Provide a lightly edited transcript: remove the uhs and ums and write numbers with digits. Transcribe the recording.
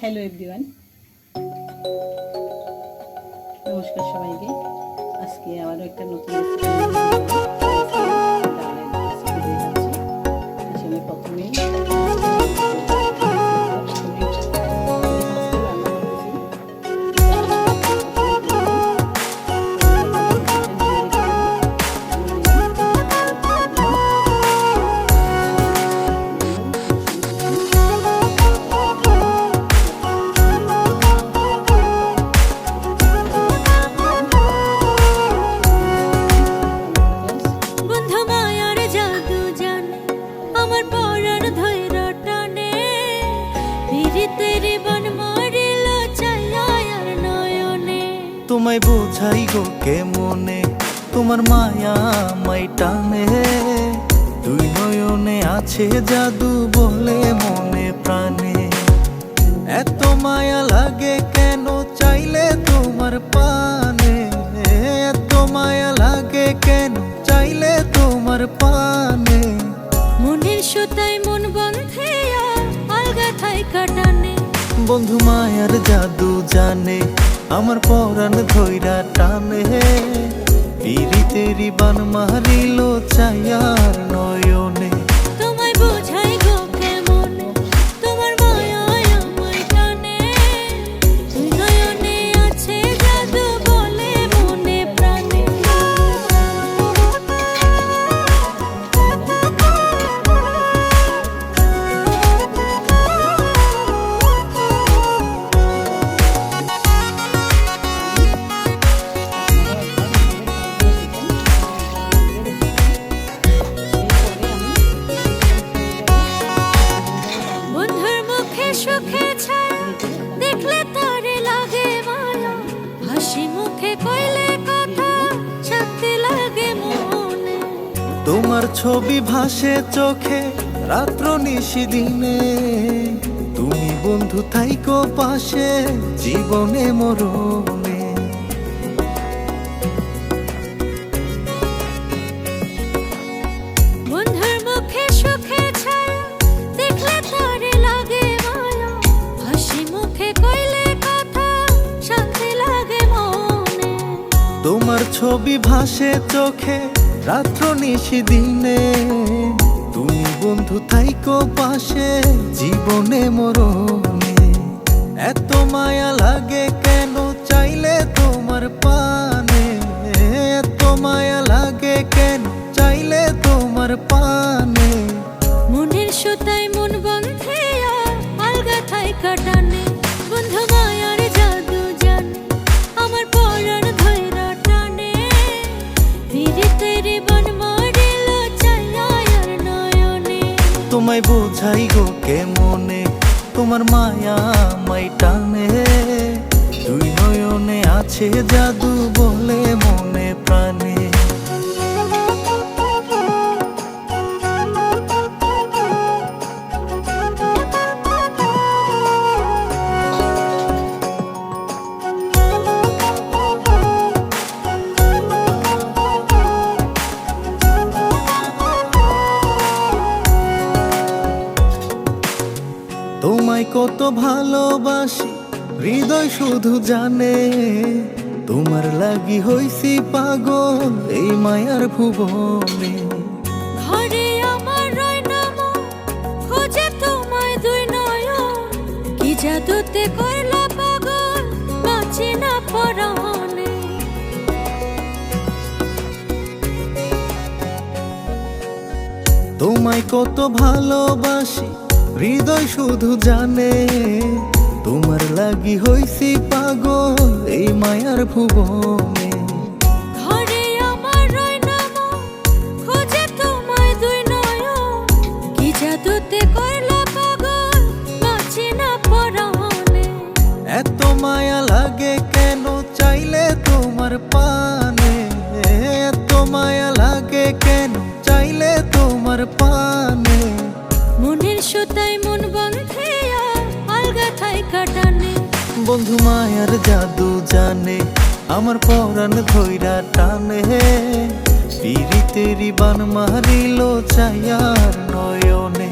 Hello everyone, নমস্কার সবাইকে। আজকে আবারও একটা নতুন রেসিপি দেখাচ্ছি। আসলে প্রথমেই তোমায় বোঝাই গো কেমনে, তোমার মায়া আমায় টানে। দুই নয়নে আছে জাদু বলে মনে প্রাণে। এত মায়া লাগে কেন চাইলে তোমার পানে, এত মায়া লাগে কেন চাইলে তোমার পানে। মনের সুতায় মন বন্ধে আলগা থাই কাটানে। বন্ধু মায়ার জাদু জানে, আমার পরাণ ধইরা টানে। পিরিতেরি বান মারিল চায়ার নয়নে। তোমায় বোঝাই গো কেমনে, তোমার মায়া আমায় টানে। দুই নয়নে আছে জাদু বলে মনে প্রাণে। সুখে ছায়া দেখলে তারে লাগে মায়া, হাসি মুখে কইলে কথা শান্তি লাগে মনে। তোমার ছবি ভাসে চোখে রাত্র নিশি দিনে। তুমি বন্ধু থাইকো পাশে জীবনে মরণে। বন্ধুর মুখে সুখে ছায়া দেখলে তারে লাগে মায়া, হাসি মুখে কইলে কথা শান্তি লাগে মনে। তোমার ছবি ভাসে চোখে রাত্র নিশি দিনে। তুমি বন্ধু থাইকো পাশে জীবনে মরণে। এত মায়া লাগে কেন চাইলে তোমার পানে, এত মায়া লাগে কেন চাইলে তোমার পানে। মনের সুতায় মন বন্ধে আলগা থাই কাটানে। বন্ধু মায়ার জাদু জানে, আমার পরাণ ধইরা টানে। পিরিতেরি বান মারিল চায়ার নয়নে। তোমায় বোঝাই গো কেমনে, তোমার মায়া আমায় টানে। দুই নয়নে আছে জাদু বলে মনে প্রাণে। তোমায় কত ভালোবাসি হৃদয় শুধু জানে। তোমার লাগি হইছি পাগল এই মায়ার ভুবনে। ঘরে আমার রয় নাম খোঁজে তোমায় দুই নয়ন। কি জাদুতে কইলা পাগল বাঁচি না পরাণে। তোমায় কত ভালোবাসি হৃদয় শুধু জানে। তোমার লাগি হইছি পাগল এই মায়ার ভুবনে। ঘরে আমার রয় নাম খোঁজে তোমায় দুই নয়ন। কি জাদুতে কইলা পাগল বাঁচি না পরাণে। এত মায়া লাগে কেন চাইলে তোমার পানে, এত মায়া লাগে কেন চাইলে তোমার পানে। মনের সুতায় মন বন্ধে আলগা থাই কাটানে। বন্ধু মায়ার জাদু জানে, আমার পরাণ ধইরা টানে। পিরিতেরি বান মারিল চায়ার নয়নে।